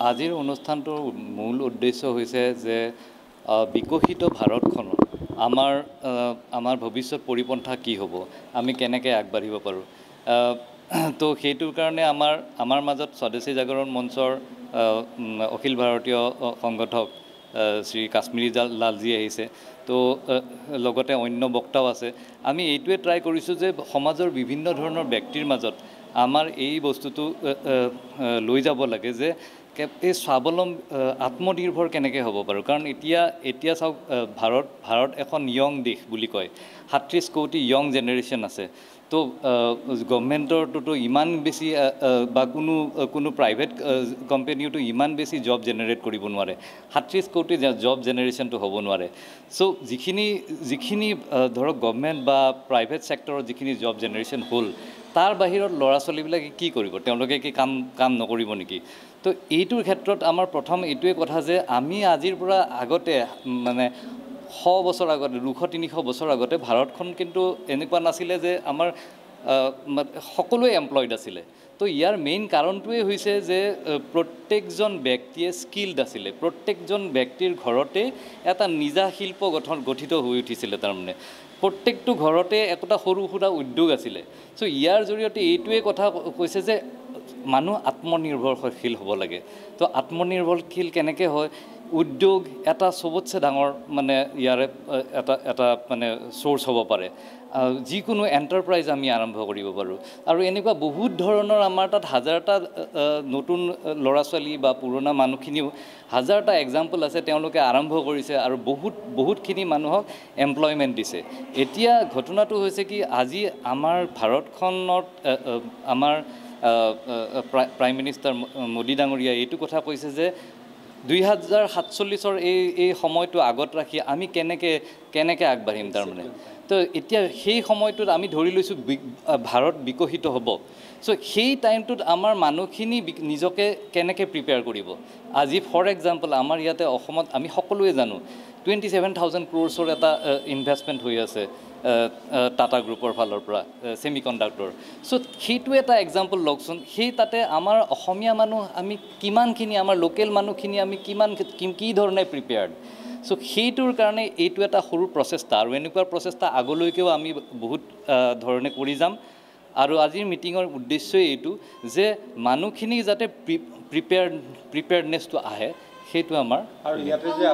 আজিৰ অনুষ্ঠানটোৰ মূল উদ্দেশ্য হৈছে যে বিকশিত ভাৰতখন আমাৰ ভৱিষ্যত পৰিপন্থা কি হ'ব, আমি কেনেকৈ আগবাঢ়িব পাৰোঁ। তো সেইটোৰ কাৰণে আমাৰ মাজত স্বদেশী জাগৰণ মঞ্চৰ অখিল ভাৰতীয় সংগঠক শ্ৰী কাশ্মীৰী লালজী আহিছে। তো লগতে অন্য বক্তাও আছে। আমি এইটোৱে ট্ৰাই কৰিছোঁ যে সমাজৰ বিভিন্ন ধৰণৰ ব্যক্তিৰ মাজত আমাৰ এই বস্তুটো লৈ যাব লাগে যে এই আত্মনিৰ্ভৰ কেনেকৈ হ'ব পাৰোঁ। কাৰণ এতিয়া চাওক, ভাৰত এখন য়ং দেশ বুলি কয়, 37 কোটি য়ং জেনেৰেশ্যন আছে। তো গভৰ্ণমেণ্টৰটোতো ইমান বেছি বা কোনো প্ৰাইভেট কোম্পানীওতো ইমান বেছি জব জেনেৰেট কৰিব নোৱাৰে, 37 কোটি জব জেনেৰেশ্যনটো হ'ব নোৱাৰে। চ' যিখিনি ধৰক গভৰ্ণমেণ্ট বা প্ৰাইভেট ছেক্টৰত যিখিনি জব জেনেৰেশ্যন হ'ল, তাৰ বাহিৰত ল'ৰা ছোৱালীবিলাকে কি কৰিব, তেওঁলোকে কি কাম নকৰিব নেকি। তো এইটোৰ ক্ষেত্ৰত আমাৰ প্ৰথম এইটোৱে কথা যে আমি আজিৰ পৰা আগতে মানে 100 বছৰ আগতে 200-300 বছৰ আগতে ভাৰতখন কিন্তু এনেকুৱা নাছিলে যে আমাৰ সকলোৱে এমপ্লয়ড আছিলে। তো ইয়াৰ মেইন কাৰণটোৱে হৈছে যে প্ৰত্যেকজন ব্যক্তিয়ে স্কিল্ড আছিলে, প্ৰত্যেকজন ব্যক্তিৰ ঘৰতে এটা নিজা শিল্প গঠিত হৈ উঠিছিলে। তাৰমানে প্ৰত্যেকটো ঘৰতে একটা সৰু সুৰা উদ্যোগ আছিলে। চ' ইয়াৰ জৰিয়তে এইটোৱে কথা কৈছে যে মানুহ আত্মনিৰ্ভৰশীল হ'ব লাগে। তো আত্মনিৰ্ভৰশীল কেনেকৈ হয়, উদ্যোগ এটা চবতছে ডাঙৰ মানে ইয়াৰে এটা মানে চ'ৰ্চ হ'ব পাৰে। যিকোনো এণ্টাৰপ্ৰাইজ আমি আৰম্ভ কৰিব পাৰোঁ। আৰু এনেকুৱা বহুত ধৰণৰ আমাৰ তাত হাজাৰটা নতুন ল'ৰা ছোৱালী বা পুৰণা মানুহখিনিও হাজাৰটা এক্সাম্পল আছে, তেওঁলোকে আৰম্ভ কৰিছে আৰু বহুতখিনি মানুহক এমপ্লয়মেণ্ট দিছে। এতিয়া ঘটনাটো হৈছে কি, আজি আমাৰ ভাৰতখনত আমাৰ প্ৰাইম মিনিষ্টাৰ মোদী ডাঙৰীয়াই এইটো কথা কৈছে যে 2047 এই সময়টো আগত ৰাখি আমি কেনেকৈ আগবাঢ়িম। তাৰমানে তো এতিয়া সেই সময়টোত আমি ধৰি লৈছোঁ ভাৰত বিকশিত হ'ব। চ' সেই টাইমটোত আমাৰ মানুহখিনি নিজকে কেনেকৈ প্ৰিপেয়াৰ কৰিব। আজি ফৰ এক্সাম্পল আমাৰ ইয়াতে অসমত আমি সকলোৱে জানো 27,000 crores এটা ইনভেষ্টমেণ্ট হৈ আছে টাটা গ্ৰুপৰ ফালৰ পৰা ছেমি কণ্ডাক্টৰ। চ' সেইটো এটা এক্সাম্পল লওকচোন। সেই তাতে আমাৰ অসমীয়া মানুহ আমি কিমানখিনি, আমাৰ লোকেল মানুহখিনি আমি কি ধৰণে প্ৰিপেয়াৰ্ড। চ' সেইটোৰ কাৰণে এইটো এটা সৰু প্ৰচেষ্টা, আৰু এনেকুৱা প্ৰচেষ্টা আগলৈকেও আমি বহুত ধৰণে কৰি যাম। আৰু আজিৰ মিটিঙৰ উদ্দেশ্যই এইটো যে মানুহখিনি যাতে প্ৰিপেয়াৰ্ডনেছটো আহে, সেইটো আমাৰ। আৰু ইয়াতে যে